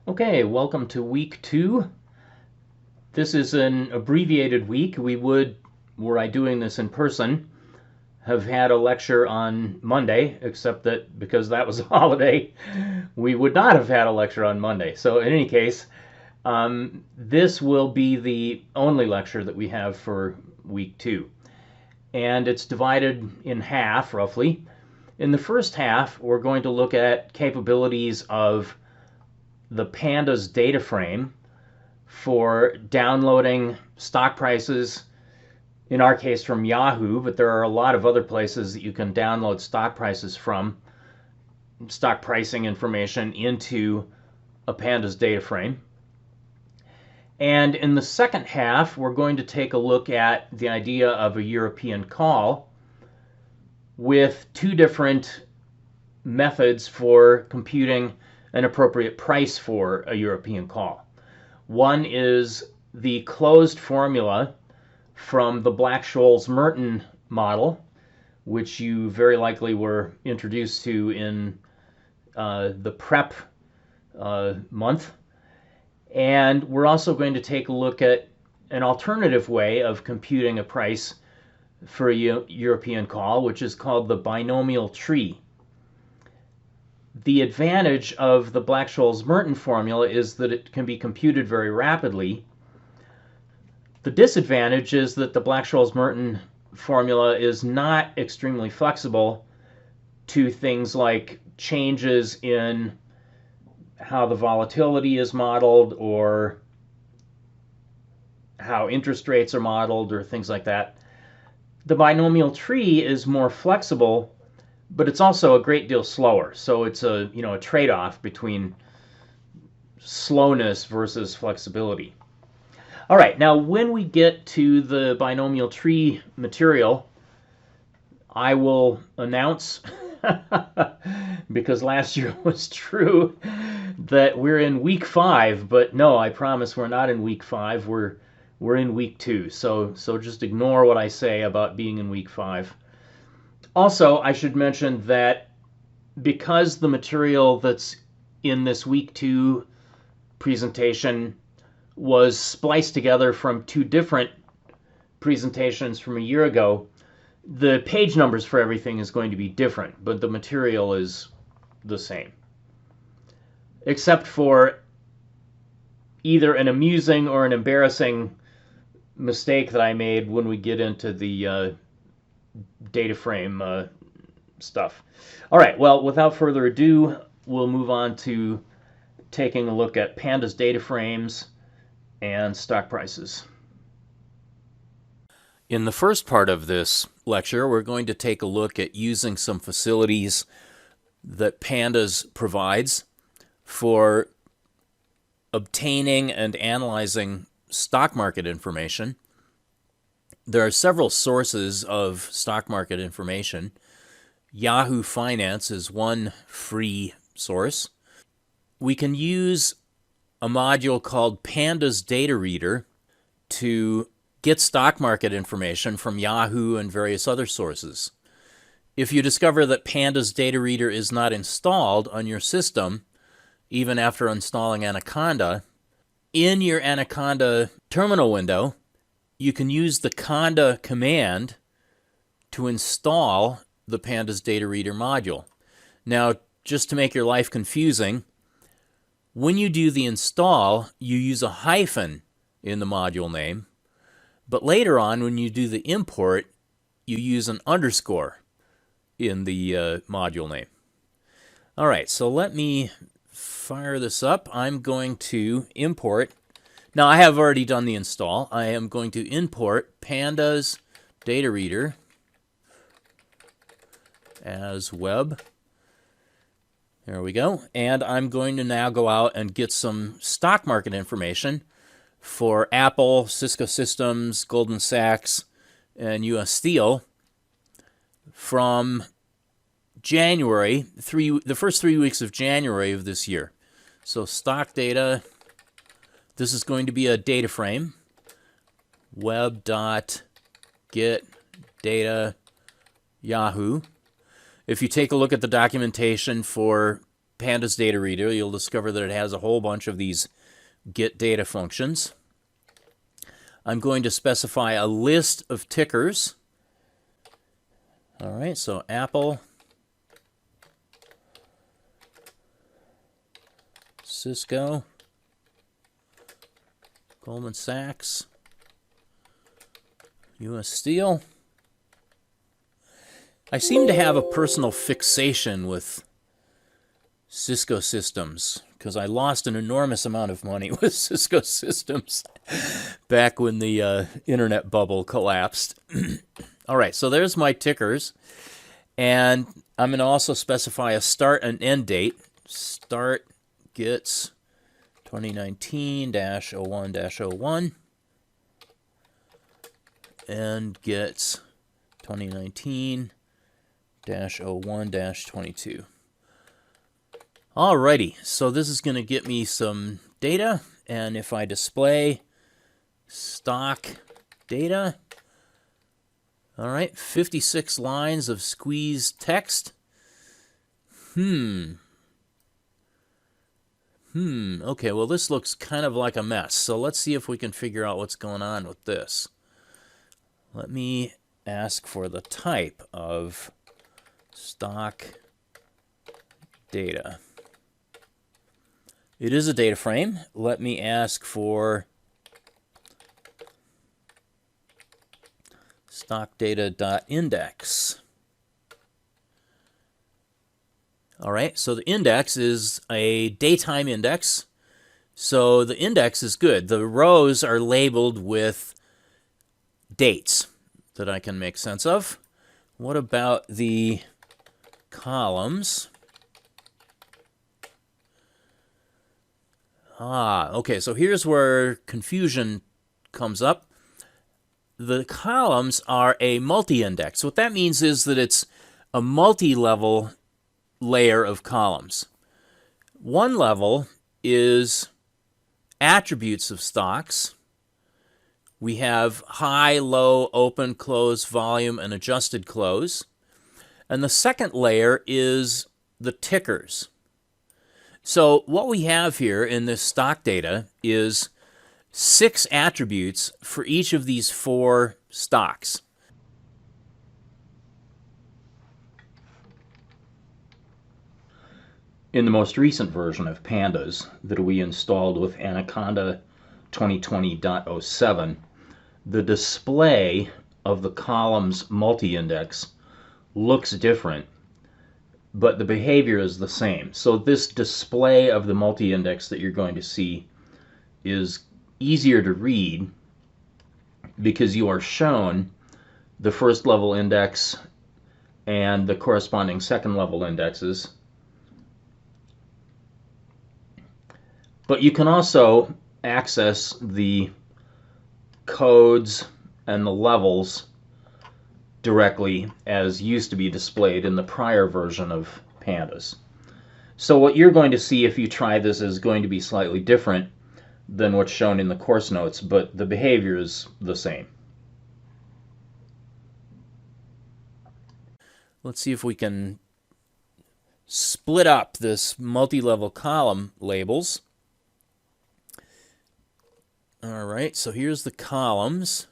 Okay, welcome to week 2. This is an abbreviated week. We would, were I doing this in person, have had a lecture on Monday, except that because that was a holiday, we would not have had a lecture on Monday. So in any case, this will be the only lecture that we have for week 2. And it's divided in half, roughly. In the first half, we're going to look at capabilities of the Pandas data frame for downloading stock prices, in our case from Yahoo, but there are a lot of other places that you can download stock prices from, stock pricing information into a Pandas data frame. And in the second half, we're going to take a look at the idea of a European call with two different methods for computing an appropriate price for a European call. One is the closed formula from the Black-Scholes-Merton model, which you very likely were introduced to in the prep month. And we're also going to take a look at an alternative way of computing a price for a European call, which is called the binomial tree. The advantage of the Black-Scholes-Merton formula is that it can be computed very rapidly. The disadvantage is that the Black-Scholes-Merton formula is not extremely flexible to things like changes in how the volatility is modeled or how interest rates are modeled or things like that. The binomial tree is more flexible, but it's also a great deal slower. So it's a trade-off between slowness versus flexibility. All right, now when we get to the binomial tree material, I will announce, because last year was true, that we're in week 5, but no, I promise we're not in week 5. We're in week 2. So just ignore what I say about being in week 5. Also, I should mention that because the material that's in this week 2 presentation was spliced together from 2 different presentations from a year ago, the page numbers for everything is going to be different, but the material is the same. Except for either an amusing or an embarrassing mistake that I made when we get into the data frame stuff. All right, well, without further ado, we'll move on to taking a look at Pandas data frames and stock prices. In the first part of this lecture, we're going to take a look at using some facilities that Pandas provides for obtaining and analyzing stock market information. There are several sources of stock market information. Yahoo Finance is one free source. We can use a module called Pandas Data Reader to get stock market information from Yahoo and various other sources. If you discover that Pandas Data Reader is not installed on your system, even after installing Anaconda, in your Anaconda terminal window, you can use the conda command to install the Pandas Data Reader module. Now, just to make your life confusing, when you do the install, you use a hyphen in the module name, but later on, when you do the import, you use an underscore in the module name. All right, so let me fire this up. I'm going to import. Now, I have already done the install. I am going to import Pandas Data Reader as web. There we go. And I'm going to now go out and get some stock market information for Apple, Cisco Systems, Goldman Sachs, and US Steel from January, the first 3 weeks of January of this year. So stock data. This is going to be a data frame, web.get data Yahoo. If you take a look at the documentation for Pandas data reader, you'll discover that it has a whole bunch of these get data functions. I'm going to specify a list of tickers. All right, so Apple, Cisco, Goldman Sachs, U.S. Steel. I seem to have a personal fixation with Cisco systems because I lost an enormous amount of money with Cisco systems back when the internet bubble collapsed. All right, so there's my tickers. And I'm going to also specify a start and end date. Start gets 2019-01-01 and gets 2019-01-22. Alrighty, so this is going to get me some data, and if I display stock data, all right, 56 lines of squeezed text. Okay, well this looks kind of like a mess, so let's see if we can figure out what's going on with this. Let me ask for the type of stock data. It is a data frame. Let me ask for stock data.index. All right, so the index is a daytime index. So the index is good. The rows are labeled with dates that I can make sense of. What about the columns? Okay, so here's where confusion comes up. The columns are a multi-index. What that means is that it's a multi-level layer of columns. One level is attributes of stocks. We have high, low, open, close, volume, and adjusted close. And the second layer is the tickers. So what we have here in this stock data is 6 attributes for each of these 4 stocks. In the most recent version of Pandas that we installed with Anaconda 2020.07, the display of the columns multi-index looks different, but the behavior is the same. So this display of the multi-index that you're going to see is easier to read because you are shown the first level index and the corresponding second level indexes. But you can also access the codes and the levels directly as used to be displayed in the prior version of Pandas. So what you're going to see if you try this is going to be slightly different than what's shown in the course notes, but the behavior is the same. Let's see if we can split up this multi-level column labels. All right, so here's the columns.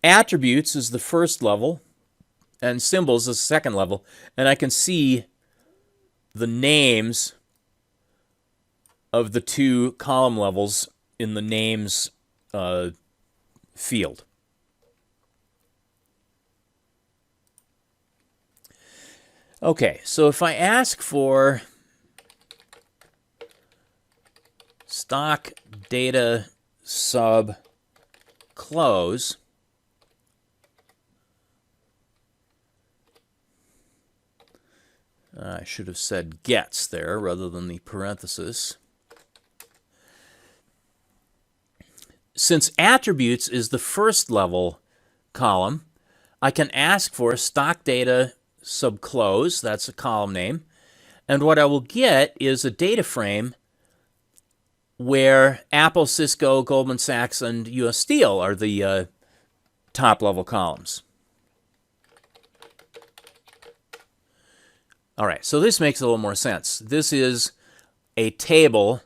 Attributes is the first level, and symbols is the second level. And I can see the names of the 2 column levels in the names field. Okay, so if I ask for stock data sub close, I should have said gets there rather than the parenthesis. Since attributes is the first level column, I can ask for stock data sub close, that's a column name, and what I will get is a data frame where Apple, Cisco, Goldman Sachs, and U.S. Steel are the top level columns. All right, so this makes a little more sense. This is a table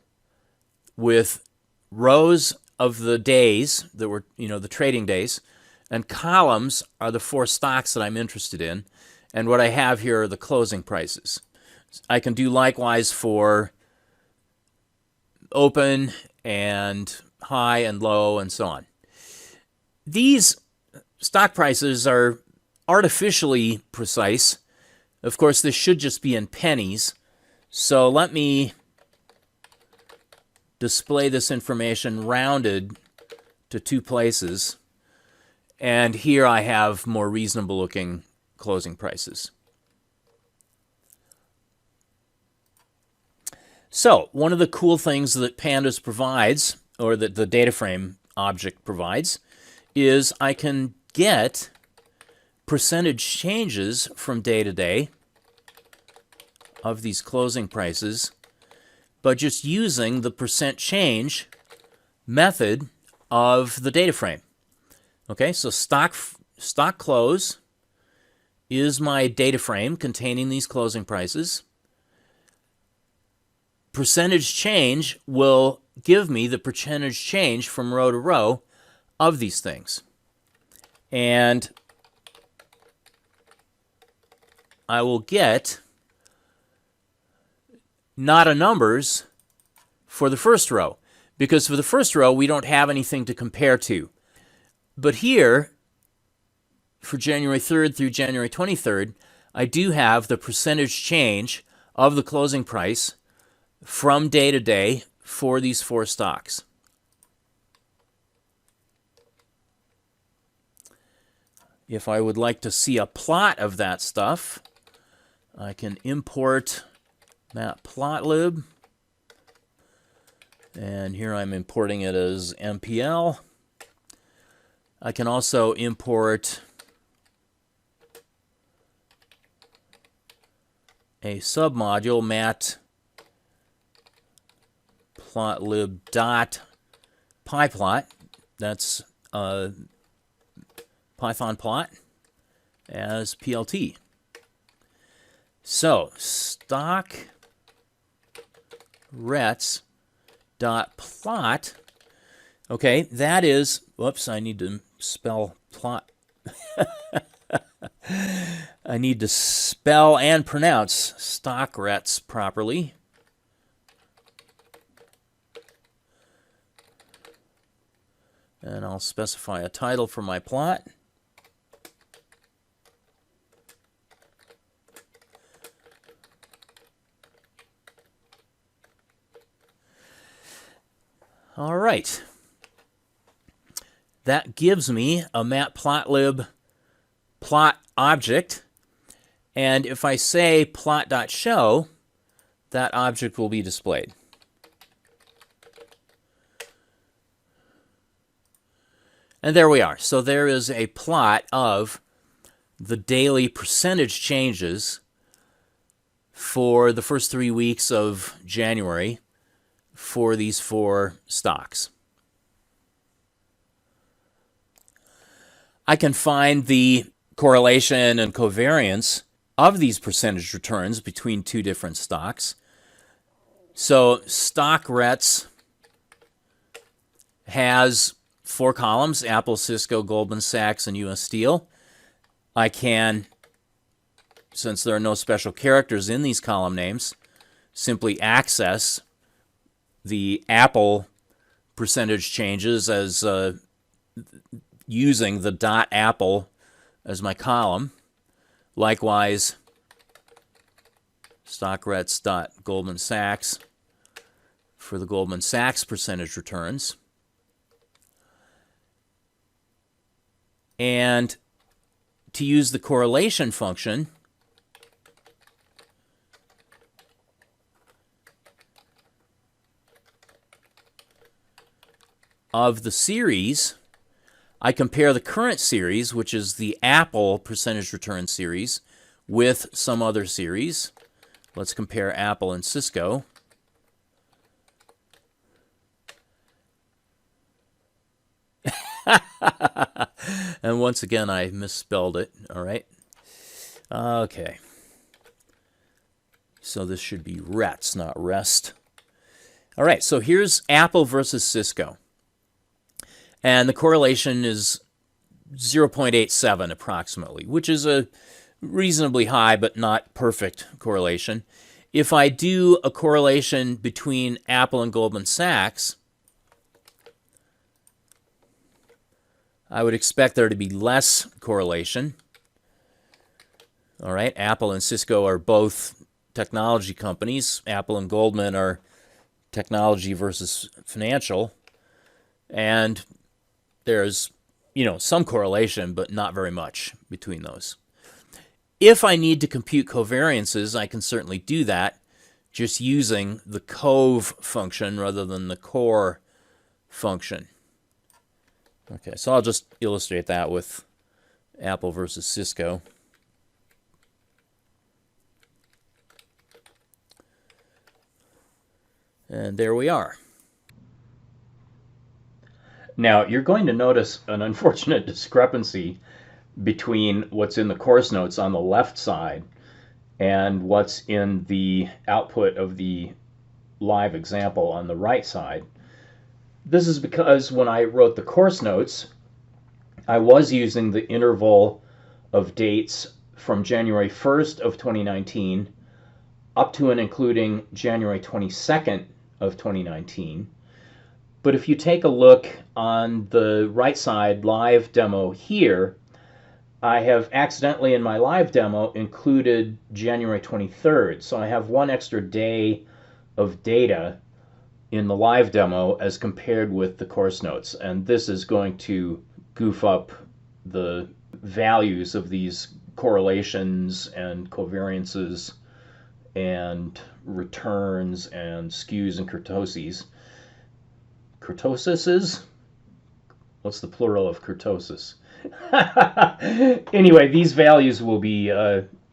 with rows of the days that were, the trading days, and columns are the 4 stocks that I'm interested in, and what I have here are the closing prices. I can do likewise for open and high and low and so on. These stock prices are artificially precise. Of course, this should just be in pennies. So let me display this information rounded to 2 places. And here I have more reasonable looking closing prices. So one of the cool things that Pandas provides, or that the data frame object provides, is I can get percentage changes from day to day of these closing prices, but just using the percent change method of the data frame. Okay, so stock close is my data frame containing these closing prices. Percentage change will give me the percentage change from row to row of these things. And I will get not a numbers for the first row, because for the first row we don't have anything to compare to. But here, for January 3rd through January 23rd, I do have the percentage change of the closing price from day to day for these 4 stocks. If I would like to see a plot of that stuff, I can import matplotlib, and here I'm importing it as MPL. I can also import a submodule, matplotlib.pyplot. That's Python plot as PLT. So stockrets.plot. Okay, that is, whoops, I need to spell plot. I need to spell and pronounce stockrets properly. And I'll specify a title for my plot. All right. That gives me a matplotlib plot object. And if I say plot.show, that object will be displayed. And there we are. So there is a plot of the daily percentage changes for the first 3 weeks of January for these 4 stocks. I can find the correlation and covariance of these percentage returns between 2 different stocks. So stockrets has 4 columns: Apple, Cisco, Goldman Sachs, and US Steel. I can, since there are no special characters in these column names, simply access the Apple percentage changes as using the .apple as my column. Likewise, stockrets.Goldman Sachs for the Goldman Sachs percentage returns. And to use the correlation function, of the series, I compare the current series, which is the Apple percentage return series, with some other series. Let's compare Apple and Cisco. And once again, I misspelled it. All right. Okay. So this should be RETS, not REST. All right, so here's Apple versus Cisco. And the correlation is 0.87 approximately, which is a reasonably high but not perfect correlation. If I do a correlation between Apple and Goldman Sachs, I would expect there to be less correlation. All right, Apple and Cisco are both technology companies. Apple and Goldman are technology versus financial. And there's, some correlation, but not very much between those. If I need to compute covariances, I can certainly do that just using the cov function rather than the core function. Okay, so I'll just illustrate that with Apple versus Cisco. And there we are. Now, you're going to notice an unfortunate discrepancy between what's in the course notes on the left side and what's in the output of the live example on the right side. This is because when I wrote the course notes, I was using the interval of dates from January 1st of 2019 up to and including January 22nd of 2019. But if you take a look on the right side live demo here, I have accidentally in my live demo included January 23rd. So I have one extra day of data in the live demo as compared with the course notes. And this is going to goof up the values of these correlations and covariances and returns and skews and kurtoses. Kurtoses? What's the plural of kurtosis? Anyway, these values will be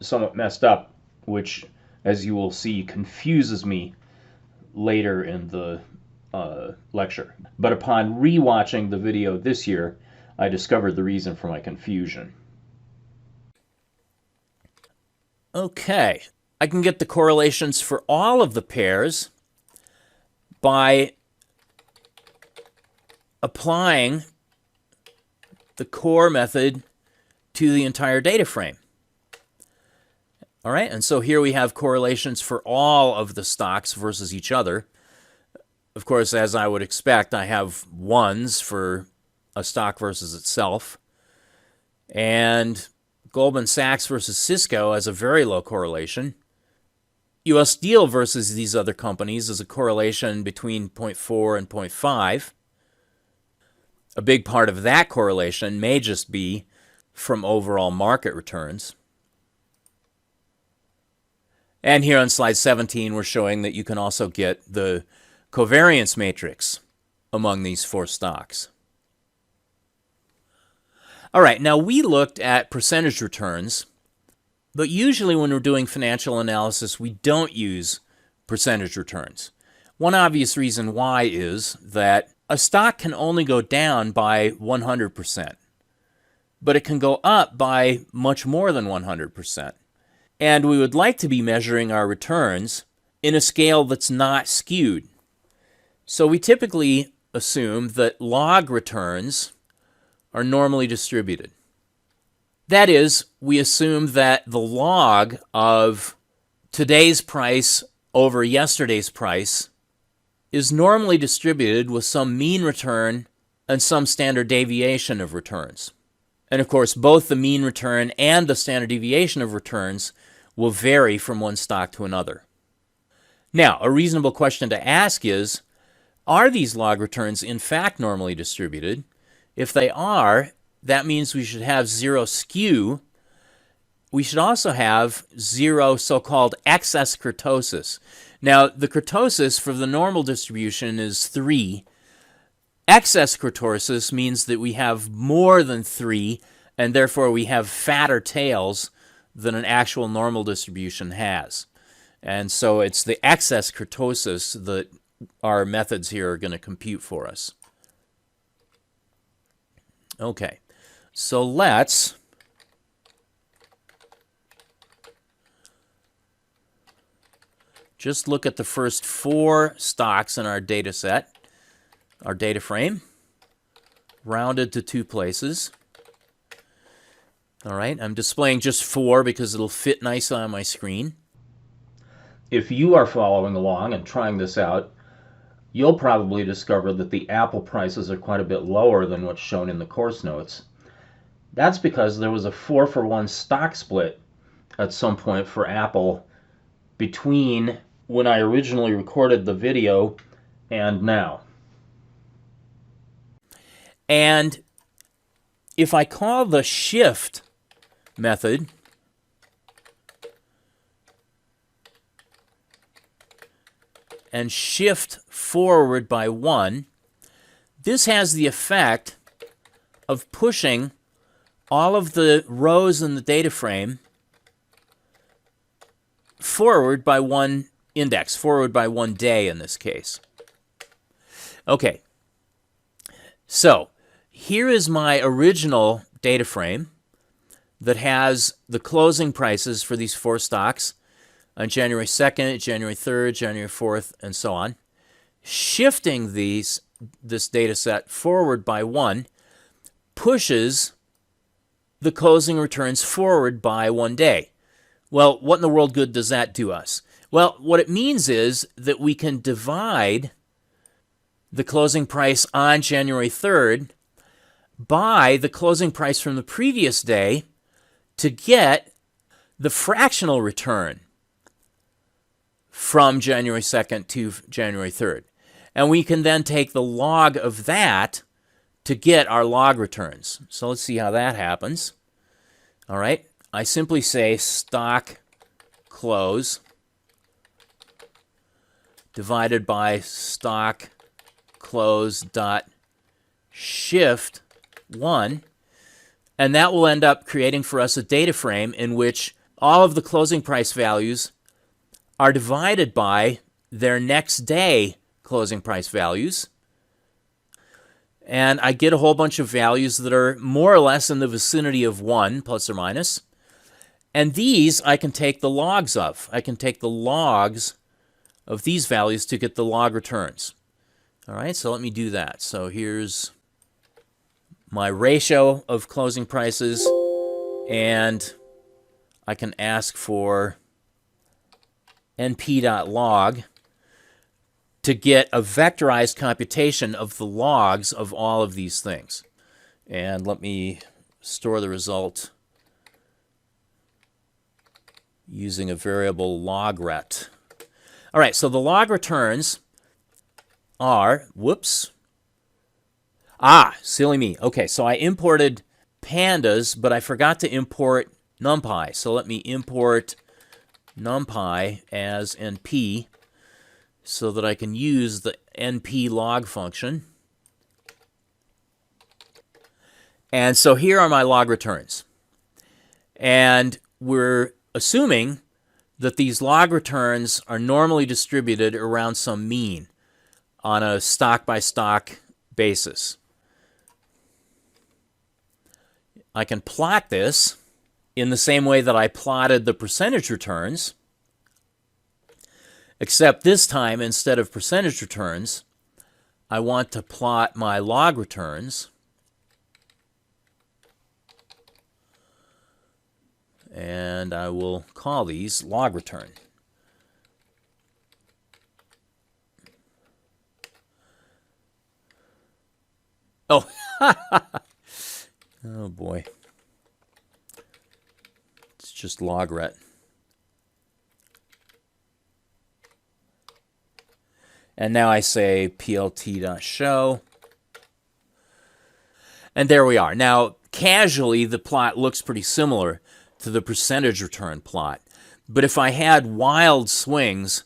somewhat messed up, which, as you will see, confuses me later in the lecture. But upon rewatching the video this year, I discovered the reason for my confusion. Okay, I can get the correlations for all of the pairs by applying the core method to the entire data frame. All right, and so here we have correlations for all of the stocks versus each other. Of course, as I would expect, I have ones for a stock versus itself. And Goldman Sachs versus Cisco has a very low correlation. US Steel versus these other companies is a correlation between 0.4 and 0.5. A big part of that correlation may just be from overall market returns. And here on slide 17, we're showing that you can also get the covariance matrix among these four stocks. All right, now we looked at percentage returns, but usually when we're doing financial analysis, we don't use percentage returns. One obvious reason why is that a stock can only go down by 100%, but it can go up by much more than 100%. And we would like to be measuring our returns in a scale that's not skewed. So we typically assume that log returns are normally distributed. That is, we assume that the log of today's price over yesterday's price is normally distributed with some mean return and some standard deviation of returns. And of course, both the mean return and the standard deviation of returns will vary from one stock to another. Now, a reasonable question to ask is, are these log returns in fact normally distributed? If they are, that means we should have zero skew. We should also have zero so-called excess kurtosis. Now, the kurtosis for the normal distribution is 3. Excess kurtosis means that we have more than 3, and therefore we have fatter tails than an actual normal distribution has. And so it's the excess kurtosis that our methods here are going to compute for us. Okay, so let's just look at the first 4 stocks in our data set, our data frame, rounded to 2 places. All right, I'm displaying just 4 because it'll fit nicely on my screen. If you are following along and trying this out, you'll probably discover that the Apple prices are quite a bit lower than what's shown in the course notes. That's because there was a 4-for-1 stock split at some point for Apple between when I originally recorded the video and now. And if I call the shift method and shift forward by 1, this has the effect of pushing all of the rows in the data frame forward by 1 index, forward by 1 day in this case. Okay, so here is my original data frame that has the closing prices for these 4 stocks on January 2nd, January 3rd, January 4th, and so on. Shifting this data set forward by 1 pushes the closing returns forward by 1 day. Well, what in the world good does that do us? Well, what it means is that we can divide the closing price on January 3rd by the closing price from the previous day to get the fractional return from January 2nd to January 3rd. And we can then take the log of that to get our log returns. So let's see how that happens. All right, I simply say stock close divided by stock close dot shift 1, and that will end up creating for us a data frame in which all of the closing price values are divided by their next day closing price values. And I get a whole bunch of values that are more or less in the vicinity of 1, plus or minus. And these I can take the logs of. I can take the logs of these values to get the log returns. All right, so let me do that. So here's my ratio of closing prices, and I can ask for np.log to get a vectorized computation of the logs of all of these things. And let me store the result using a variable logret. All right, so the log returns are, silly me. Okay, so I imported pandas, but I forgot to import numpy. So let me import numpy as np so that I can use the np log function. And so here are my log returns. And we're assuming that these log returns are normally distributed around some mean on a stock-by-stock basis. I can plot this in the same way that I plotted the percentage returns, except this time, instead of percentage returns, I want to plot my log returns. And I will call these log return. Oh, oh boy. It's just logret. And now I say plt.show. And there we are. Now, casually, the plot looks pretty similar to the percentage return plot. But if I had wild swings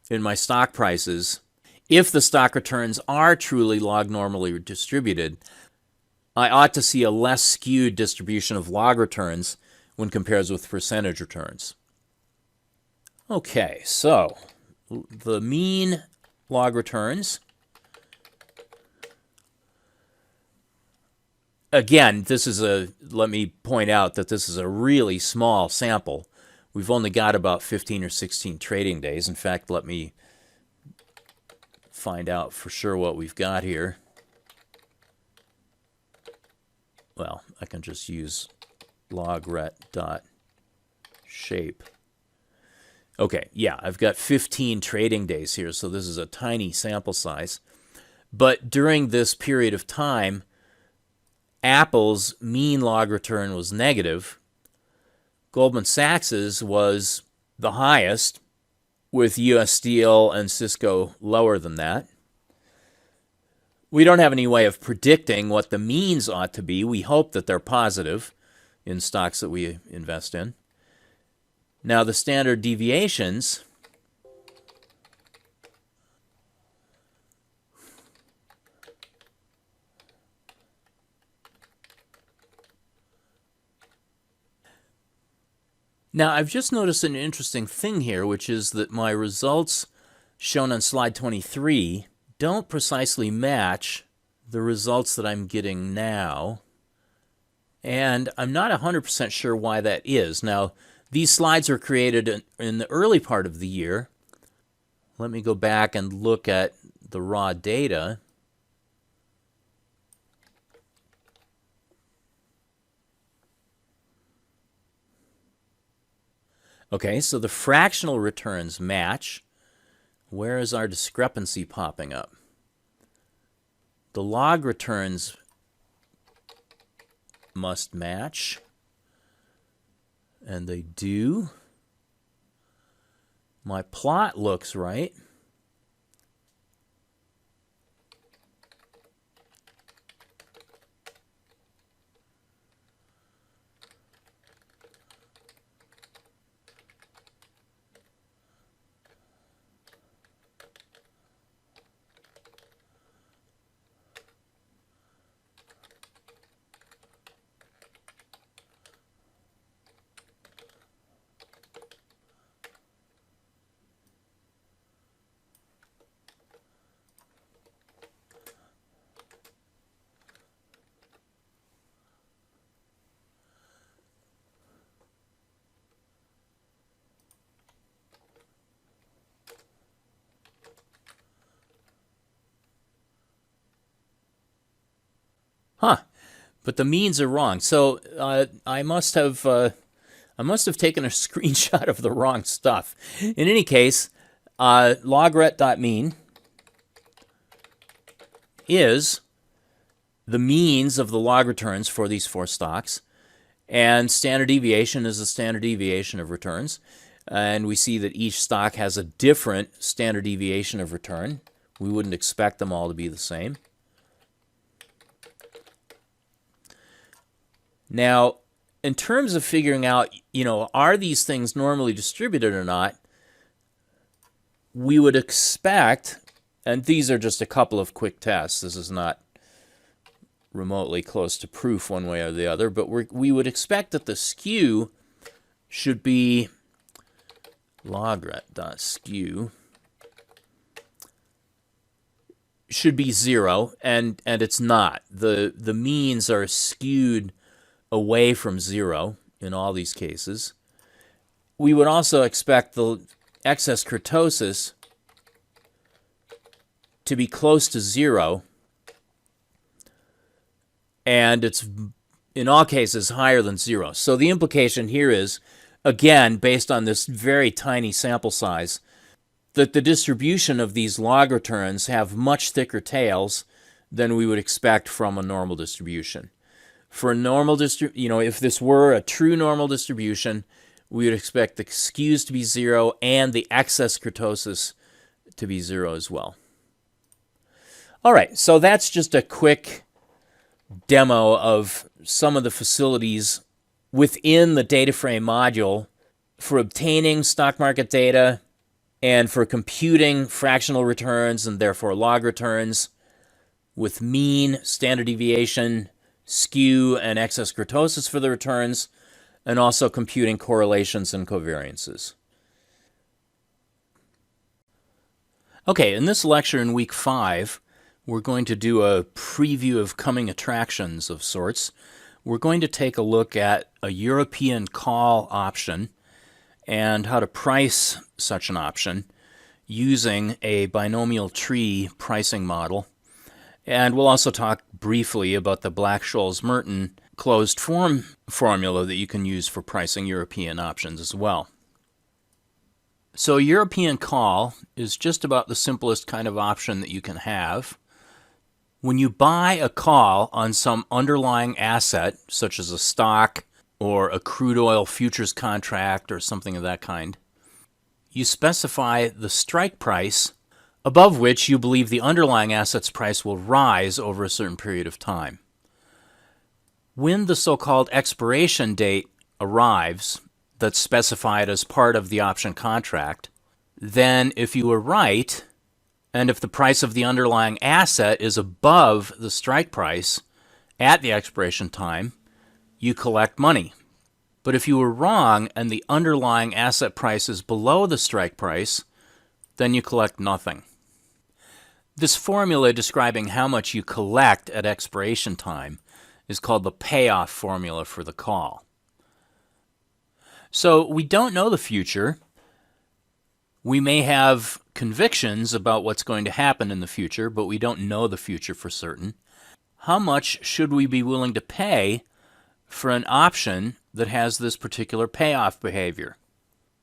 in my stock prices, if the stock returns are truly log normally distributed, I ought to see a less skewed distribution of log returns when compared with percentage returns. Okay, so the mean log returns. Again, let me point out that this is a really small sample. we've only got about 15 or 16 trading days. In fact, let me find out for sure what we've got here. Well, I can just use logret.shape. Okay, yeah, I've got 15 trading days here, so this is a tiny sample size. But during this period of time, Apple's mean log return was negative. Goldman Sachs's was the highest, with US Steel and Cisco lower than that. We don't have any way of predicting what the means ought to be. We hope that they're positive in stocks that we invest in. Now, the standard deviations, now I've just noticed an interesting thing here, which is that my results shown on slide 23 don't precisely match the results that I'm getting now. And I'm not 100% sure why that is. Now, these slides were created in the early part of the year. Let me go back and look at the raw data. Okay, so the fractional returns match. Where is our discrepancy popping up? The log returns must match, and they do. My plot looks right. Huh. But the means are wrong. So I must have taken a screenshot of the wrong stuff. In any case, logret.mean is the means of the log returns for these four stocks, and standard deviation is the standard deviation of returns. And we see that each stock has a different standard deviation of return. We wouldn't expect them all to be the same. Now, in terms of figuring out, are these things normally distributed or not, we would expect, and these are just a couple of quick tests, this is not remotely close to proof one way or the other, but we would expect that the skew should be logret.skew should be 0, and it's not. The means are skewed away from 0 in all these cases. We would also expect the excess kurtosis to be close to 0, and it's in all cases higher than 0. So the implication here is, again, based on this very tiny sample size, that the distribution of these log returns have much thicker tails than we would expect from a normal distribution. For a normal if this were a true normal distribution, we would expect the skews to be 0 and the excess kurtosis to be 0 as well. All right, so that's just a quick demo of some of the facilities within the data frame module for obtaining stock market data and for computing fractional returns and therefore log returns with mean, standard deviation, skew, and excess kurtosis for the returns, and also computing correlations and covariances. Okay, in this lecture in week 5, we're going to do a preview of coming attractions of sorts. We're going to take a look at a European call option and how to price such an option using a binomial tree pricing model. And we'll also talk briefly about the Black-Scholes-Merton closed form formula that you can use for pricing European options as well. So a European call is just about the simplest kind of option that you can have. When you buy a call on some underlying asset, such as a stock or a crude oil futures contract or something of that kind, you specify the strike price above which you believe the underlying asset's price will rise over a certain period of time. When the so-called expiration date arrives, that's specified as part of the option contract, then if you were right, and if the price of the underlying asset is above the strike price at the expiration time, you collect money. But if you were wrong and the underlying asset price is below the strike price, then you collect nothing. This formula describing how much you collect at expiration time is called the payoff formula for the call. So we don't know the future. We may have convictions about what's going to happen in the future, but we don't know the future for certain. How much should we be willing to pay for an option that has this particular payoff behavior?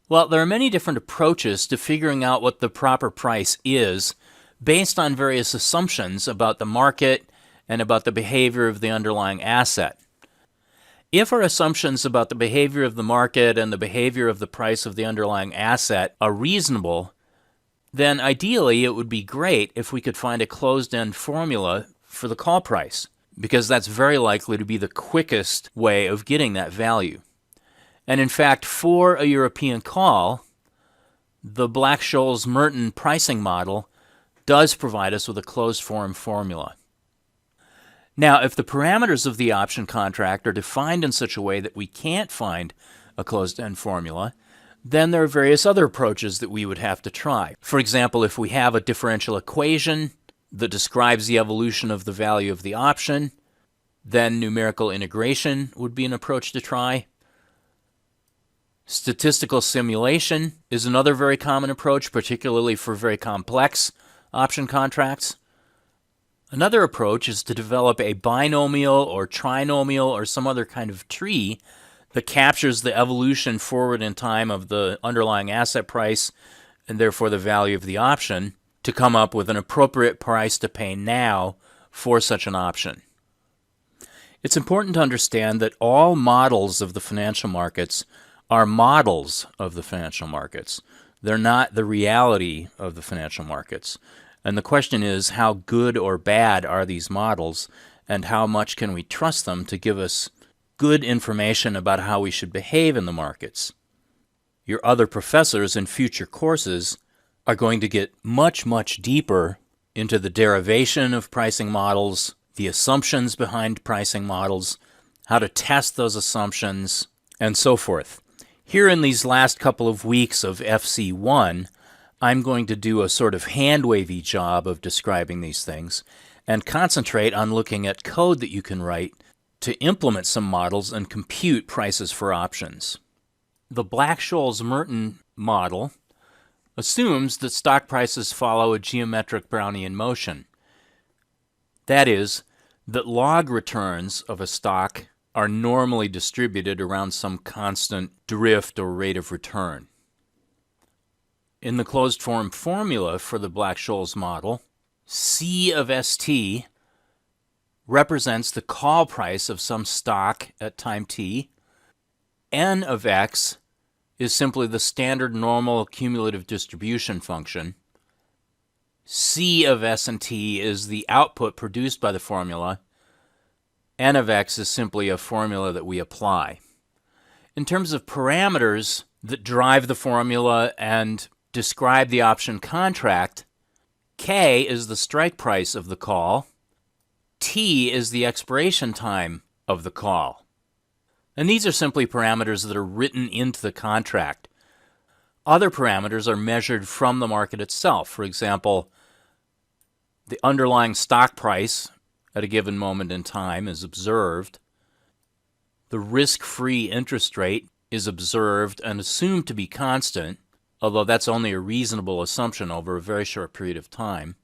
Well, there are many different approaches to figuring out what the proper price is based on various assumptions about the market and about the behavior of the underlying asset. If our assumptions about the behavior of the market and the behavior of the price of the underlying asset are reasonable, then ideally it would be great if we could find a closed-end formula for the call price, because that's very likely to be the quickest way of getting that value. And in fact, for a European call, the Black-Scholes-Merton pricing model does provide us with a closed-form formula. Now, if the parameters of the option contract are defined in such a way that we can't find a closed-end formula, then there are various other approaches that we would have to try. For example, if we have a differential equation that describes the evolution of the value of the option, then numerical integration would be an approach to try. Statistical simulation is another very common approach, particularly for very complex option contracts. Another approach is to develop a binomial or trinomial or some other kind of tree that captures the evolution forward in time of the underlying asset price and therefore the value of the option to come up with an appropriate price to pay now for such an option. It's important to understand that all models of the financial markets are models of the financial markets. They're not the reality of the financial markets. And the question is, how good or bad are these models, and how much can we trust them to give us good information about how we should behave in the markets? Your other professors in future courses are going to get much, much deeper into the derivation of pricing models, the assumptions behind pricing models, how to test those assumptions, and so forth. Here in these last couple of weeks of FC1, I'm going to do a sort of hand-wavy job of describing these things and concentrate on looking at code that you can write to implement some models and compute prices for options. The Black-Scholes-Merton model assumes that stock prices follow a geometric Brownian motion. That is, that log returns of a stock are normally distributed around some constant drift or rate of return. In the closed-form formula for the Black-Scholes model, C of ST represents the call price of some stock at time t. N of X is simply the standard normal cumulative distribution function. C of S and T is the output produced by the formula. N of X is simply a formula that we apply. In terms of parameters that drive the formula and describe the option contract, K is the strike price of the call, T is the expiration time of the call. And these are simply parameters that are written into the contract. Other parameters are measured from the market itself. For example, the underlying stock price at a given moment in time is observed. The risk-free interest rate is observed and assumed to be constant, although that's only a reasonable assumption over a very short period of time.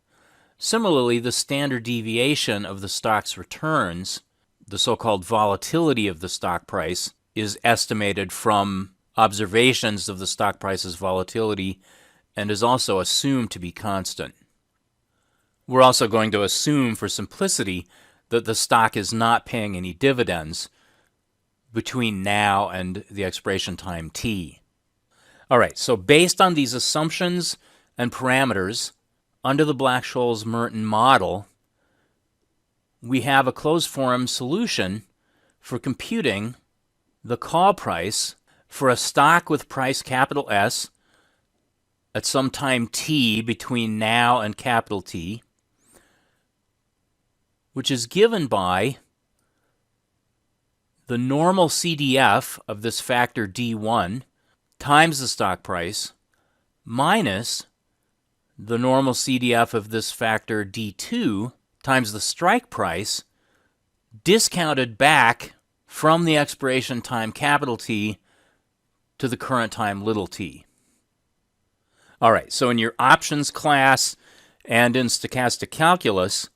Similarly, the standard deviation of the stock's returns, the so-called volatility of the stock price, is estimated from observations of the stock price's volatility and is also assumed to be constant. We're also going to assume, for simplicity, that the stock is not paying any dividends between now and the expiration time t. All right, so based on these assumptions and parameters, under the Black-Scholes-Merton model, we have a closed-form solution for computing the call price for a stock with price capital S at some time t between now and capital T, which is given by the normal CDF of this factor D1 times the stock price minus the normal CDF of this factor D2 times the strike price discounted back from the expiration time capital T to the current time little t. All right, so in your options class and in stochastic calculus,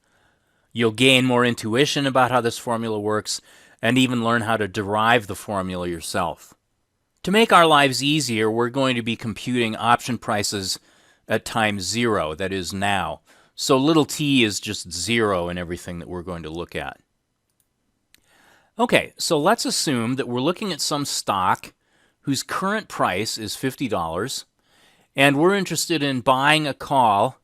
you'll gain more intuition about how this formula works and even learn how to derive the formula yourself. To make our lives easier, we're going to be computing option prices at time 0, that is now. So little t is just 0 in everything that we're going to look at. Okay, so let's assume that we're looking at some stock whose current price is $50, and we're interested in buying a call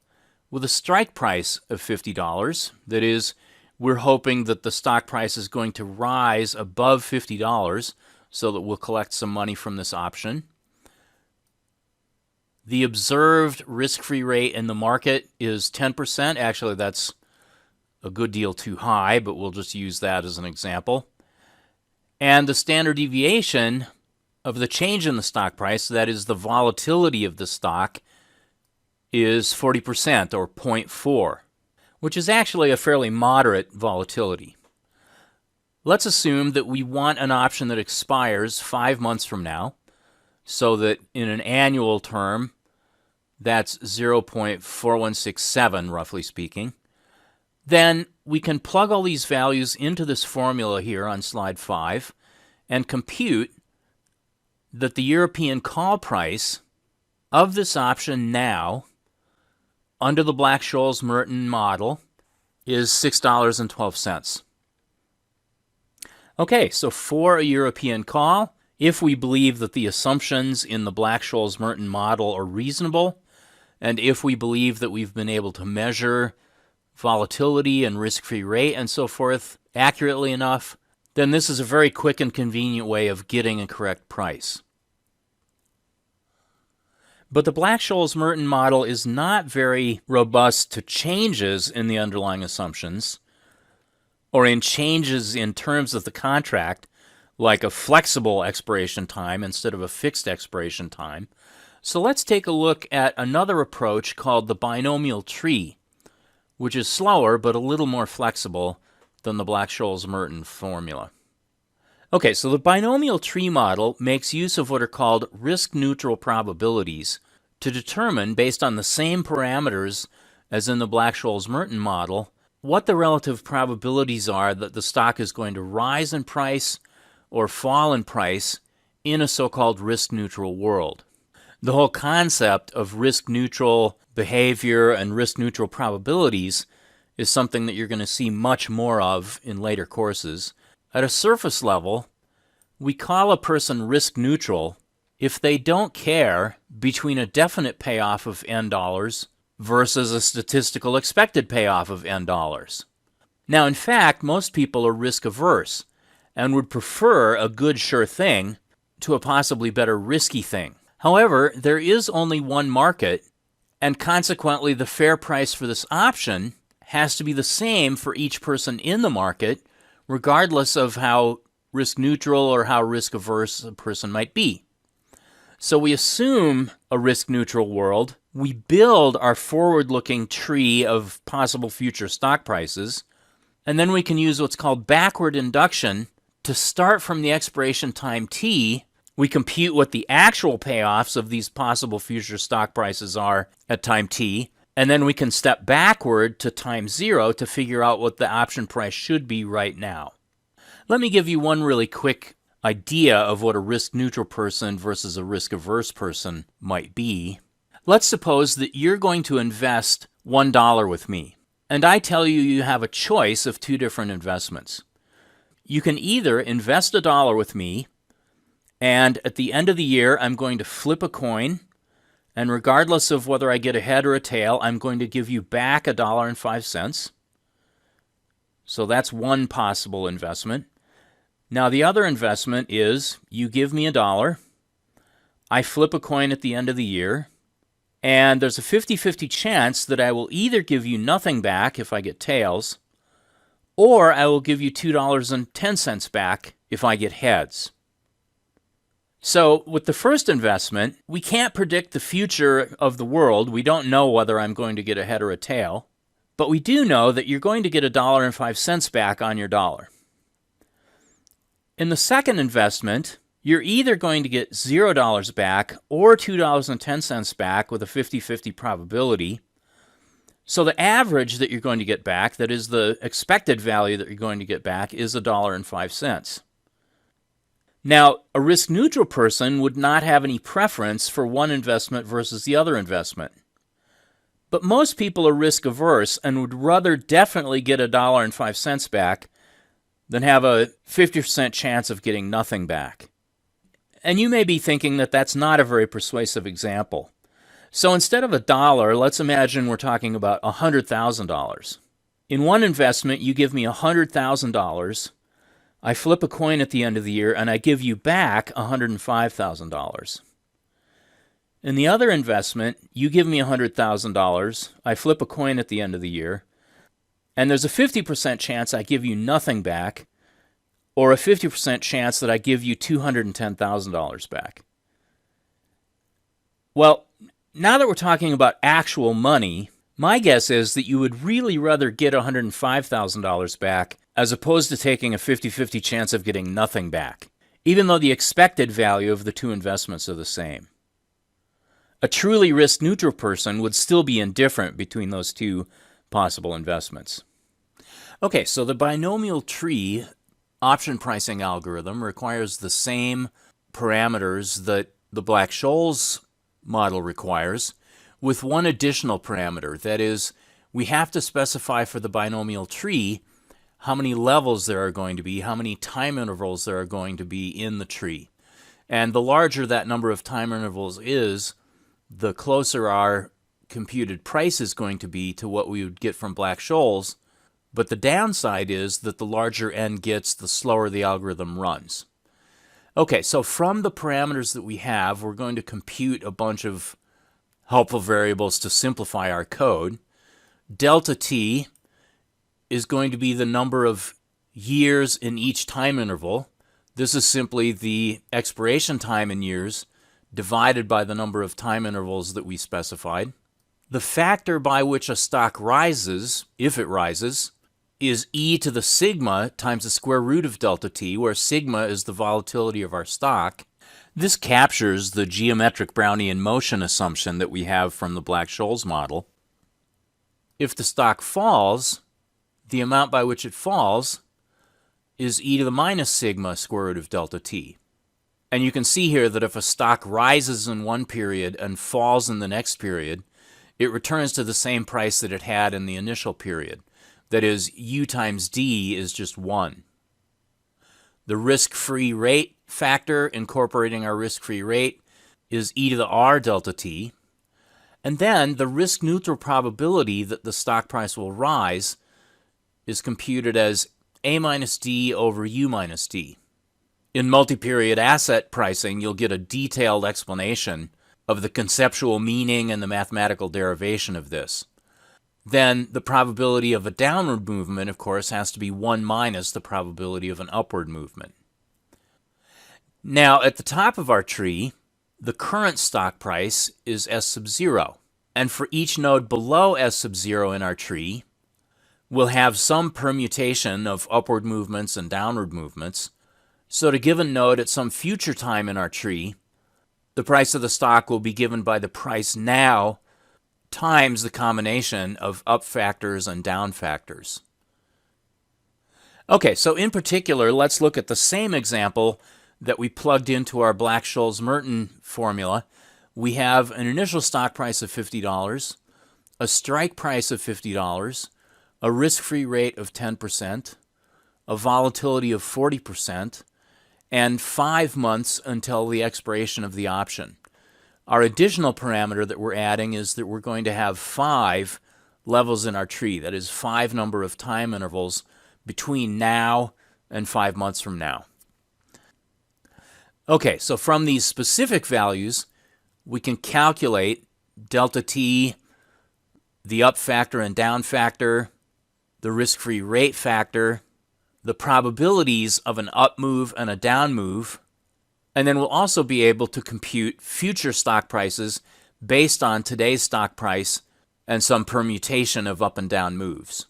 with a strike price of $50. That is, we're hoping that the stock price is going to rise above $50 so that we'll collect some money from this option. The observed risk-free rate in the market is 10%. Actually, that's a good deal too high, but we'll just use that as an example. And the standard deviation of the change in the stock price, that is the volatility of the stock, is 40% or 0.4, which is actually a fairly moderate volatility. Let's assume that we want an option that expires 5 months from now, so that in an annual term, that's 0.4167, roughly speaking. Then we can plug all these values into this formula here on slide 5 and compute that the European call price of this option now, under the Black-Scholes-Merton model, is $6.12. Okay, so for a European call, if we believe that the assumptions in the Black-Scholes-Merton model are reasonable, and if we believe that we've been able to measure volatility and risk-free rate and so forth accurately enough, then this is a very quick and convenient way of getting a correct price. But the Black-Scholes-Merton model is not very robust to changes in the underlying assumptions or in changes in terms of the contract, like a flexible expiration time instead of a fixed expiration time. So let's take a look at another approach called the binomial tree, which is slower but a little more flexible than the Black-Scholes-Merton formula. Okay, so the binomial tree model makes use of what are called risk-neutral probabilities to determine, based on the same parameters as in the Black-Scholes-Merton model, what the relative probabilities are that the stock is going to rise in price or fall in price in a so-called risk-neutral world. The whole concept of risk-neutral behavior and risk-neutral probabilities is something that you're going to see much more of in later courses. At a surface level, we call a person risk-neutral if they don't care between a definite payoff of N dollars versus a statistical expected payoff of N dollars. Now, in fact, most people are risk-averse and would prefer a good sure thing to a possibly better risky thing. However, there is only one market, and consequently the fair price for this option has to be the same for each person in the market, regardless of how risk-neutral or how risk-averse a person might be. So we assume a risk-neutral world, we build our forward-looking tree of possible future stock prices, and then we can use what's called backward induction to start from the expiration time t We compute what the actual payoffs of these possible future stock prices are at time t, and then we can step backward to time 0 to figure out what the option price should be right now. Let me give you one really quick idea of what a risk-neutral person versus a risk-averse person might be. Let's suppose that you're going to invest $1 with me, and I tell you you have a choice of 2 different investments. You can either invest $1 with me, and at the end of the year, I'm going to flip a coin, and regardless of whether I get a head or a tail, I'm going to give you back $1.05. So that's one possible investment. Now, the other investment is you give me $1, I flip a coin at the end of the year, and there's a 50-50 chance that I will either give you nothing back if I get tails, or I will give you $2.10 back if I get heads. So with the first investment, we can't predict the future of the world. We don't know whether I'm going to get a head or a tail, but we do know that you're going to get $1.05 back on your dollar. In the second investment, you're either going to get $0 back or $2.10 back with a 50-50 probability. So the average that you're going to get back, that is the expected value that you're going to get back, is $1.05. Now, a risk-neutral person would not have any preference for one investment versus the other investment. But most people are risk-averse and would rather definitely get $1.05 back than have a 50% chance of getting nothing back. And you may be thinking that that's not a very persuasive example. So instead of $1, let's imagine we're talking about $100,000. In one investment, you give me $100,000. I flip a coin at the end of the year, and I give you back $105,000. In the other investment, you give me $100,000. I flip a coin at the end of the year, and there's a 50% chance I give you nothing back, or a 50% chance that I give you $210,000 back. Well, now that we're talking about actual money, my guess is that you would really rather get $105,000 back as opposed to taking a 50-50 chance of getting nothing back, even though the expected value of the 2 investments are the same. A truly risk-neutral person would still be indifferent between those 2 possible investments. Okay, so the binomial tree option pricing algorithm requires the same parameters that the Black-Scholes model requires, with one additional parameter. That is, we have to specify for the binomial tree how many levels there are going to be, how many time intervals there are going to be in the tree. And the larger that number of time intervals is, the closer our computed price is going to be to what we would get from Black-Scholes. But the downside is that the larger n gets, the slower the algorithm runs. Okay, so from the parameters that we have, we're going to compute a bunch of helpful variables to simplify our code. Delta t is going to be the number of years in each time interval. This is simply the expiration time in years divided by the number of time intervals that we specified. The factor by which a stock rises, if it rises, is e to the sigma times the square root of delta t, where sigma is the volatility of our stock. This captures the geometric Brownian motion assumption that we have from the Black-Scholes model. If the stock falls, the amount by which it falls is e to the minus sigma square root of delta t. And you can see here that if a stock rises in one period and falls in the next period, it returns to the same price that it had in the initial period. That is, u times d is just 1. The risk-free rate factor, incorporating our risk-free rate, is e to the r delta t. And then the risk-neutral probability that the stock price will rise is computed as a minus d over u minus d. In multi-period asset pricing, you'll get a detailed explanation of the conceptual meaning and the mathematical derivation of this. Then the probability of a downward movement, of course, has to be 1 minus the probability of an upward movement. Now, at the top of our tree, the current stock price is S sub 0. And for each node below S sub 0 in our tree, we'll have some permutation of upward movements and downward movements. So at a given node at some future time in our tree, the price of the stock will be given by the price now times the combination of up factors and down factors. Okay, so in particular, let's look at the same example that we plugged into our Black-Scholes-Merton formula. We have an initial stock price of $50, a strike price of $50, a risk-free rate of 10%, a volatility of 40%, and 5 months until the expiration of the option. Our additional parameter that we're adding is that we're going to have 5 levels in our tree. That is 5 number of time intervals between now and 5 months from now. Okay, so from these specific values, we can calculate delta t, the up factor and down factor, the risk-free rate factor, the probabilities of an up move and a down move, and then we'll also be able to compute future stock prices based on today's stock price and some permutation of up and down moves.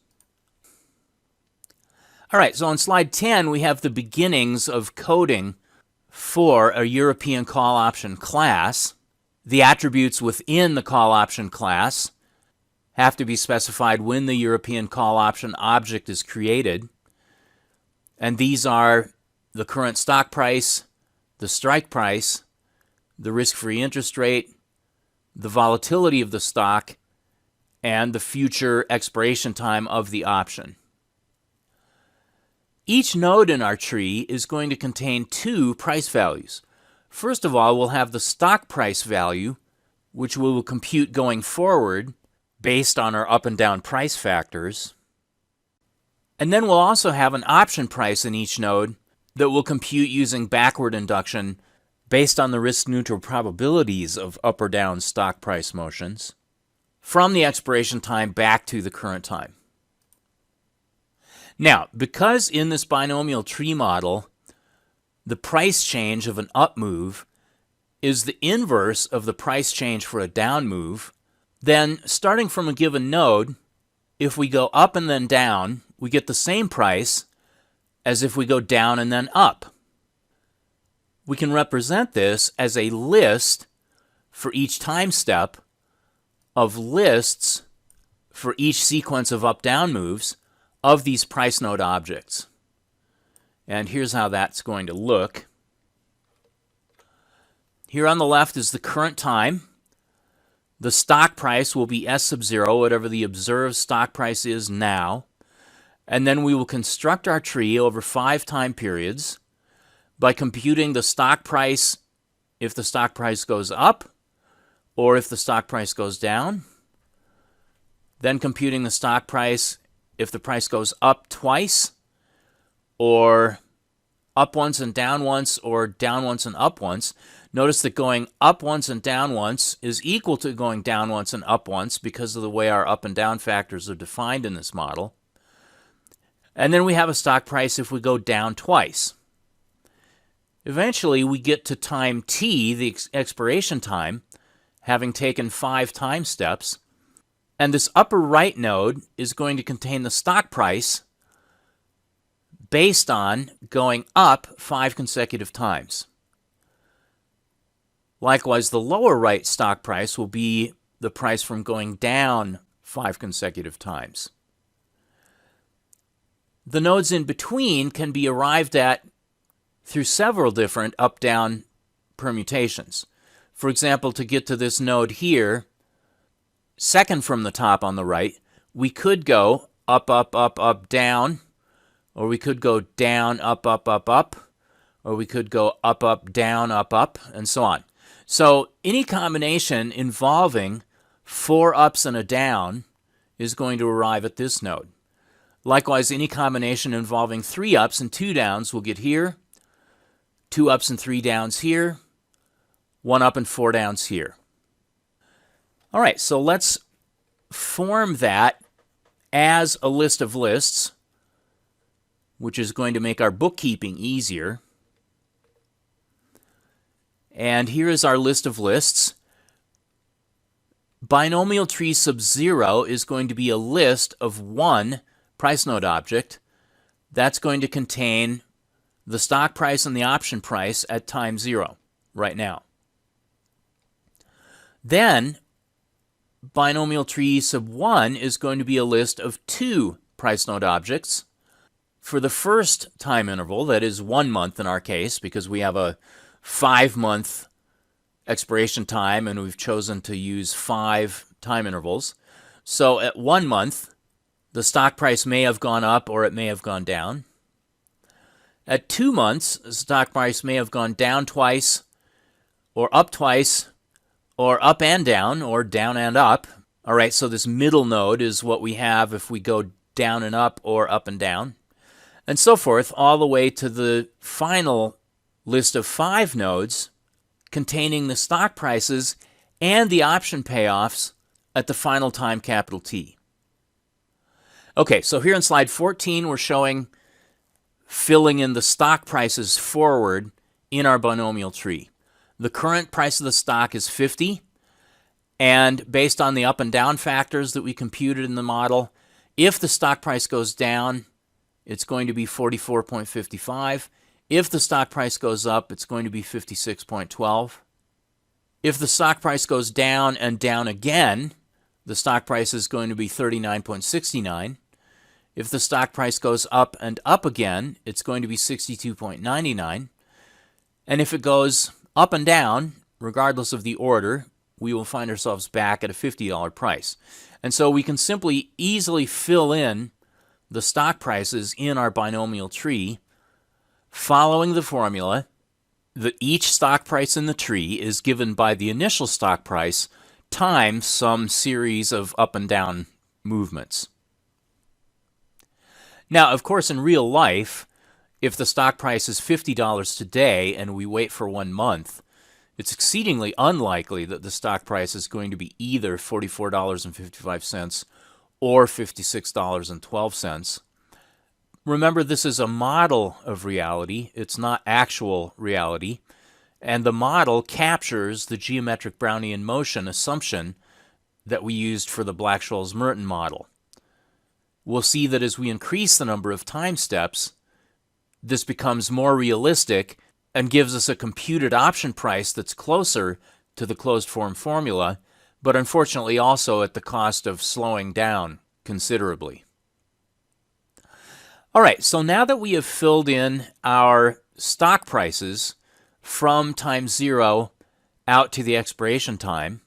All right, so on slide 10, we have the beginnings of coding for a European call option class. The attributes within the call option class have to be specified when the European call option object is created. And these are the current stock price, the strike price, the risk-free interest rate, the volatility of the stock, and the future expiration time of the option. Each node in our tree is going to contain 2 price values. First of all, we'll have the stock price value, which we will compute going forward based on our up and down price factors. And then we'll also have an option price in each node that we'll compute using backward induction based on the risk-neutral probabilities of up or down stock price motions from the expiration time back to the current time. Now, because in this binomial tree model, the price change of an up move is the inverse of the price change for a down move, then starting from a given node, if we go up and then down, we get the same price as if we go down and then up. We can represent this as a list for each time step of lists for each sequence of up-down moves of these price node objects. And here's how that's going to look. Here on the left is the current time. The stock price will be S sub 0, whatever the observed stock price is now. And then we will construct our tree over 5 time periods by computing the stock price if the stock price goes up or if the stock price goes down. Then computing the stock price if the price goes up twice, or up once and down once, or down once and up once. Notice that going up once and down once is equal to going down once and up once because of the way our up and down factors are defined in this model. And then we have a stock price if we go down twice. Eventually, we get to time t, the expiration time, having taken 5 time steps. And this upper right node is going to contain the stock price based on going up 5 consecutive times. Likewise, the lower right stock price will be the price from going down 5 consecutive times. The nodes in between can be arrived at through several different up-down permutations. For example, to get to this node here, second from the top on the right, we could go up, up, up, up, down, or we could go down, up, up, up, up, or we could go up, up, down, up, and so on. So any combination involving 4 ups and a down is going to arrive at this node. Likewise, any combination involving 3 ups and 2 downs will get here, 2 ups and 3 downs here, 1 up and 4 downs here. All right, so let's form that as a list of lists, which is going to make our bookkeeping easier. And here is our list of lists. Binomial tree sub 0 is going to be a list of 1 price node object. That's going to contain the stock price and the option price at time 0 right now. Then binomial tree sub 1 is going to be a list of 2 price node objects. For the first time interval, that is 1 month in our case, because we have a 5-month expiration time and we've chosen to use 5 time intervals. So at 1 month, the stock price may have gone up or it may have gone down. At 2 months, the stock price may have gone down twice, or up twice, or up and down, or down and up. All right, so this middle node is what we have if we go down and up or up and down, and so forth, all the way to the final list of 5 nodes containing the stock prices and the option payoffs at the final time capital T. Okay, so here in slide 14, we're showing filling in the stock prices forward in our binomial tree. The current price of the stock is 50, and based on the up and down factors that we computed in the model, if the stock price goes down, it's going to be 44.55. If the stock price goes up, it's going to be 56.12. If the stock price goes down and down again, the stock price is going to be 39.69. If the stock price goes up and up again, it's going to be 62.99. And if it goes up and down, regardless of the order, we will find ourselves back at a $50 price. And so we can simply easily fill in the stock prices in our binomial tree following the formula that each stock price in the tree is given by the initial stock price times some series of up and down movements. Now, of course, in real life, if the stock price is $50 today and we wait for 1 month, it's exceedingly unlikely that the stock price is going to be either $44.55 or $56.12. Remember, this is a model of reality. It's not actual reality. And the model captures the geometric Brownian motion assumption that we used for the Black-Scholes-Merton model. We'll see that as we increase the number of time steps, this becomes more realistic and gives us a computed option price that's closer to the closed-form formula, but unfortunately also at the cost of slowing down considerably. All right, so now that we have filled in our stock prices from time 0 out to the expiration time,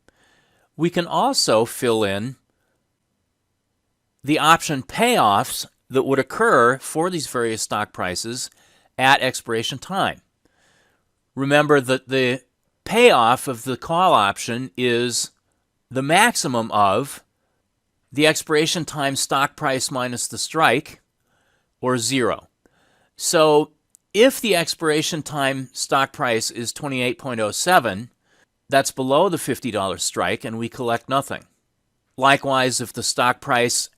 we can also fill in the option payoffs that would occur for these various stock prices at expiration time. Remember that the payoff of the call option is the maximum of the expiration time stock price minus the strike, or 0. So if the expiration time stock price is 28.07, that's below the $50 strike and we collect nothing. Likewise, if the stock price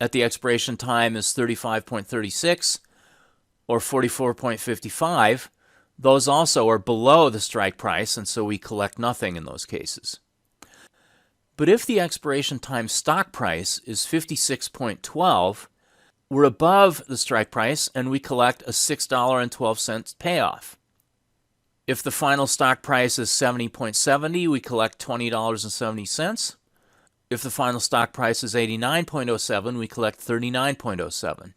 at the expiration time is 35.36 or 44.55, those also are below the strike price, and so we collect nothing in those cases. But if the expiration time stock price is 56.12, we're above the strike price and we collect a $6.12 payoff. If the final stock price is 70.70, we collect $20.70. If the final stock price is 89.07, we collect 39.07.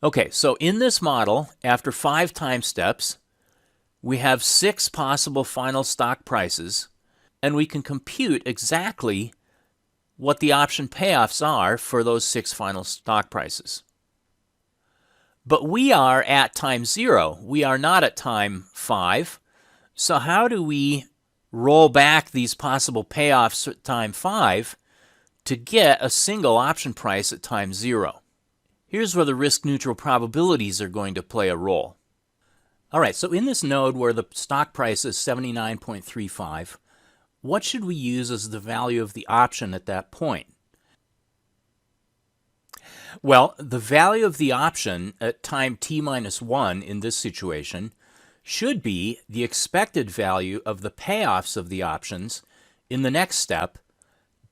Okay, so in this model, after 5 time steps, we have 6 possible final stock prices, and we can compute exactly what the option payoffs are for those 6 final stock prices. But we are at time 0. We are not at time 5. So how do we roll back these possible payoffs at time 5 to get a single option price at time 0? Here's where the risk-neutral probabilities are going to play a role. All right, so in this node where the stock price is 79.35, what should we use as the value of the option at that point? Well, the value of the option at time t minus 1 in this situation should be the expected value of the payoffs of the options in the next step,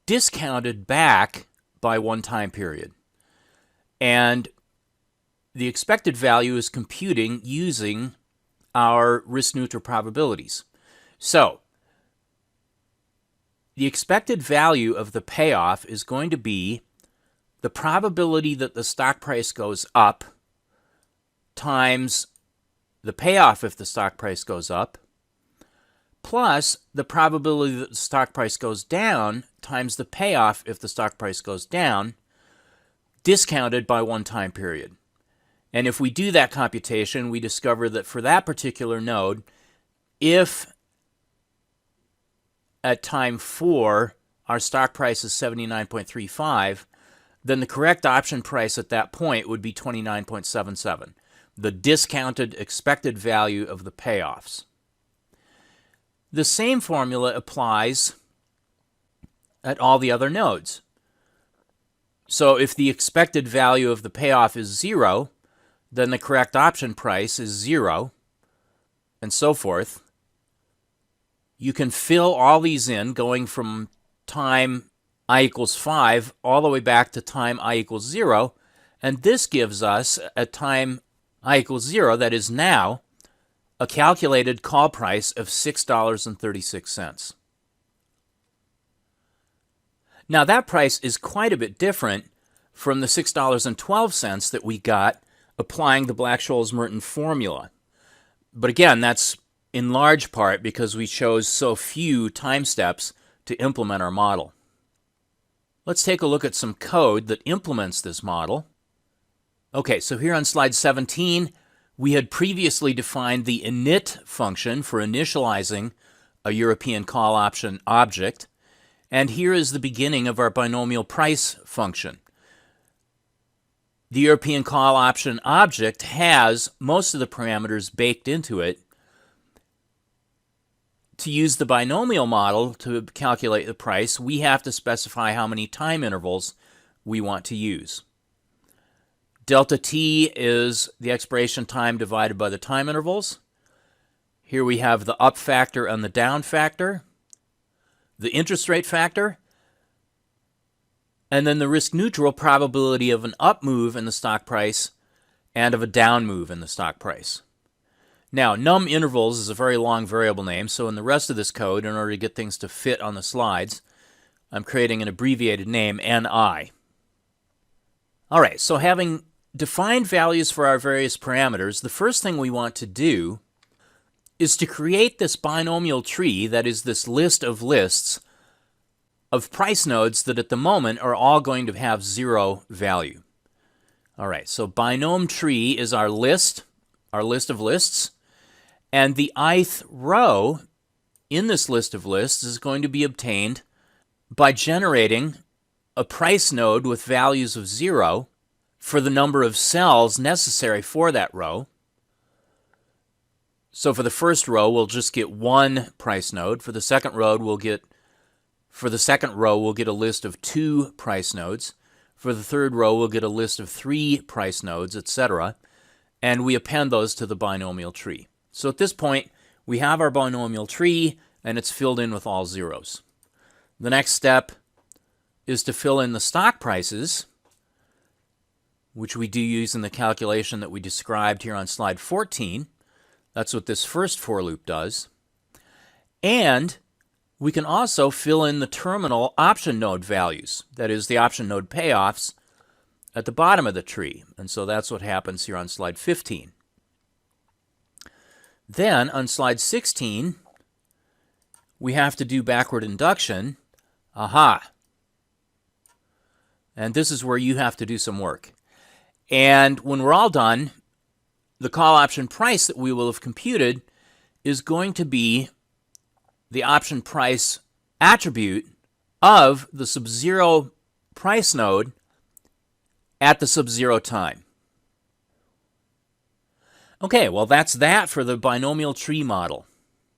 discounted back by 1 time period. And the expected value is computing using our risk-neutral probabilities. So the expected value of the payoff is going to be the probability that the stock price goes up times the payoff if the stock price goes up, plus the probability that the stock price goes down times the payoff if the stock price goes down, discounted by one time period. And if we do that computation, we discover that for that particular node, if at time 4 our stock price is 79.35, then the correct option price at that point would be 29.77, the discounted expected value of the payoffs. The same formula applies at all the other nodes. So if the expected value of the payoff is 0, then the correct option price is 0, and so forth. You can fill all these in going from time I equals 5 all the way back to time I equals 0, and this gives us at time I equals 0, that is now, a calculated call price of $6.36. Now that price is quite a bit different from the $6.12 that we got applying the Black-Scholes-Merton formula. But again, that's in large part because we chose so few time steps to implement our model. Let's take a look at some code that implements this model. Okay, so here on slide 17, we had previously defined the init function for initializing a European call option object, and here is the beginning of our binomial price function. The European call option object has most of the parameters baked into it. To use the binomial model to calculate the price, we have to specify how many time intervals we want to use. Delta t is the expiration time divided by the time intervals. Here we have the up factor and the down factor, the interest rate factor, and then the risk-neutral probability of an up move in the stock price and of a down move in the stock price. Now, num intervals is a very long variable name, so in the rest of this code, in order to get things to fit on the slides, I'm creating an abbreviated name, ni. All right, so having defined values for our various parameters, the first thing we want to do is to create this binomial tree, that is this list of lists of price nodes that at the moment are all going to have 0 value. All right, so binom tree is our list of lists, and the ith row in this list of lists is going to be obtained by generating a price node with values of 0 for the number of cells necessary for that row. So for the first row, we'll just get one price node. For the second row, we'll get a list of 2 price nodes. For the third row, we'll get a list of 3 price nodes, etc. And we append those to the binomial tree. So at this point, we have our binomial tree, and it's filled in with all zeros. The next step is to fill in the stock prices, which we do using the calculation that we described here on slide 14. That's what this first for loop does. And we can also fill in the terminal option node values, that is, the option node payoffs, at the bottom of the tree. And so that's what happens here on slide 15. Then on slide 16, we have to do backward induction. Aha! And this is where you have to do some work. And when we're all done, the call option price that we will have computed is going to be the option price attribute of the sub-zero price node at the sub-zero time. Okay, well that's that for the binomial tree model.